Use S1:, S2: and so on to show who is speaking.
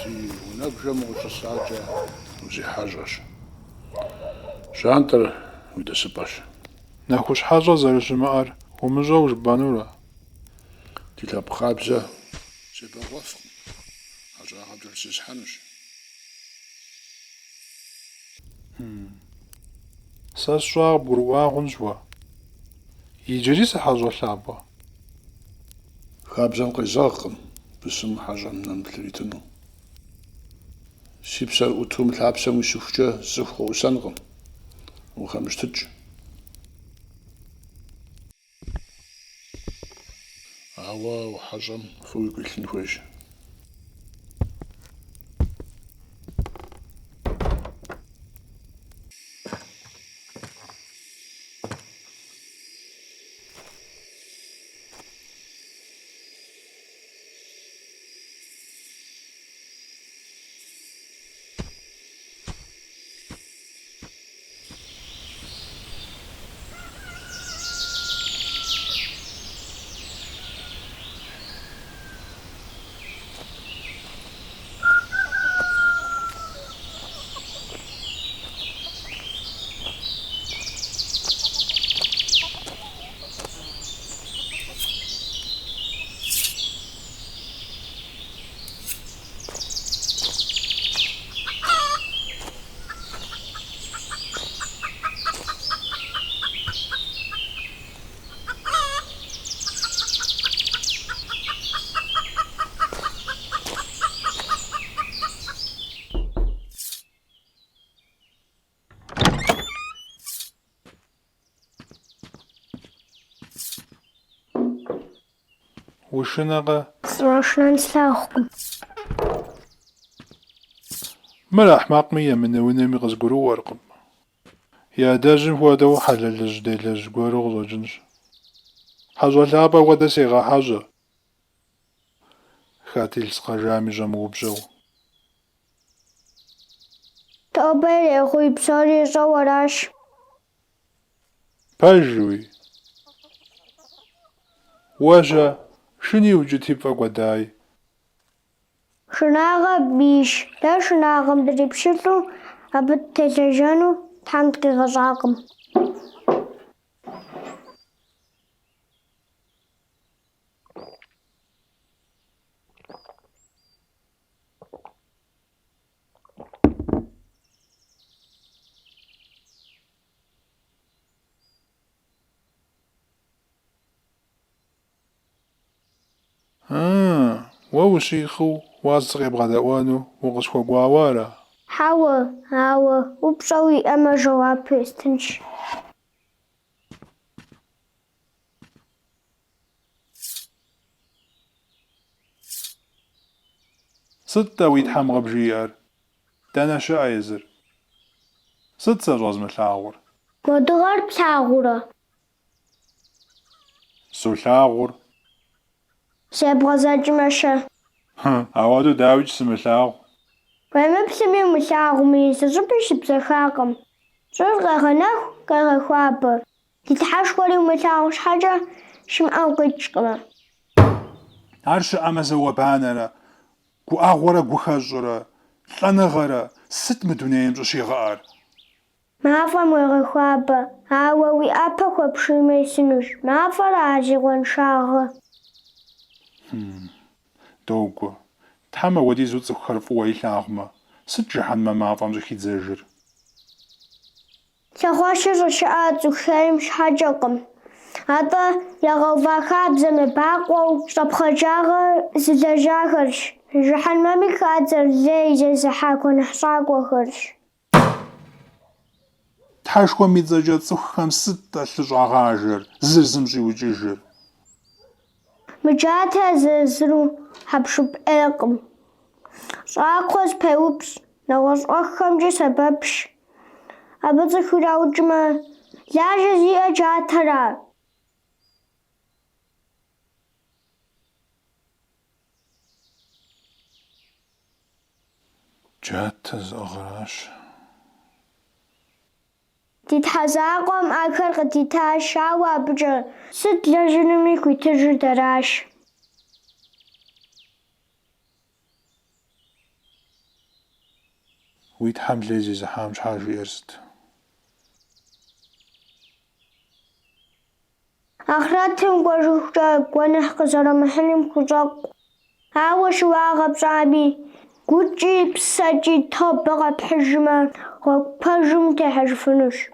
S1: زي ونبجم وتصاجة وزي حاجة شانتر ودسباش
S2: ناخوش حاجة زي الجماعة ومجاوش بانورا
S1: تلاب خابزة زي بغوفق حاجة عبد العزيز حنش
S2: ساس شواغ بروا غنجوا يجري حاجة لعبة
S1: خابزة قيزاقم بسم حاجة من المثليتنو سيبسر أتوم الحابسة ويشوفجة زفق وسنغم وخمشتج عوا وحجم فوق الخنفوش
S2: وشنغة
S3: Страшно слаху.
S2: ملا أحماق مية من ونمي غزقرو ورقم يا داجن هو دو حلل لجدي لجقورو غزوجنش حاجة لعبة ودا سيغا حاجة خاتي لسقا جامي جمو بجو
S3: Добре, хуй псори завараш.
S2: باجوي واجا شني وجدتي فقوداي
S3: Шнага биш. Да шнагам дрипшилу, абы тележану танд гигазагам.
S2: ووشيخو وازغي بغداوانو وغشكو قواوارا
S3: Hawa, upsawi ama jawab istنش.
S2: ستة ويتحم غبجيار دانا شايزر ستة جوز ملاغور
S3: Godgar plagura.
S2: سولاغور
S3: Себгазаджмаша.
S2: اوادو داوج سملاغ
S3: Пэмэпсэми умылъагъуми, сыщӏыпӏи щыпсэхакъым. Щӏыр къегъэнэху, къегъэхуабэ. Ди тхьэшхуэри умылъагъу щхьэкӏэ щымыӏэу къикӏкъымэ.
S2: ар щыӏэмэ зэуэбанэрэ, гуӏэгъуэрэ гухэщӏырэ, лӏэныгъэрэ, сыт мы дунейм щӏыщигъыӏэр?
S3: Мафӏэм уегъэхуабэ, ауэ уи ӏэпэ хуэпшиймэ исынущ. Мафӏэр а зигъуэншагъэ.
S2: Догуэ, тхьэм апхуэдизу цӏыхухэр фӏыуэ илъагъумэ, сыт жыхьэнмэ мафӏэм щӏыхидзэжыр?
S3: Лъэхъуэщи щӏыщыӏэ цӏыхухэм щхьэкӏэкъым. Атӏэ ягъэува хабзэ мыбакъуэу щӏэпхъэкӏагъэ зылэжьахэрщ. Жыхьэнмэми хадзэр лей зезыхьа куэныхьщӏакӏуэхэрщ.
S2: Тхьэшхуэм и дзэкӏэ цӏыхухэм сыт тӏэлъу щӏагъажэр, зыр зым щӏиукӏыжыр?
S3: Мы джатэ зызыру хьэпшыпӏейкъым. Щӏакхъуэ зыпеупщӏ, нэгъуэщӏ ӏуэхухэмкӏи сэбэпщ. Абы цӏыху ираукӏмэ, лажьэ зиӏэ джатэра.
S2: Джатэ зыӏыгъращ.
S3: Ди тхьэ закъуэм ӏэхэр къыдитащ, ауэ абыкӏэ сыт лэжьыными хуитыжыр дэращ.
S2: ويتحمل لي زحام شحال يرست
S3: آخرتهم وجهك ونحق زرمحنم كزاق عاوش واغب صعبي قجي بساجي طبقة بحجمة وبحجم تحجفنش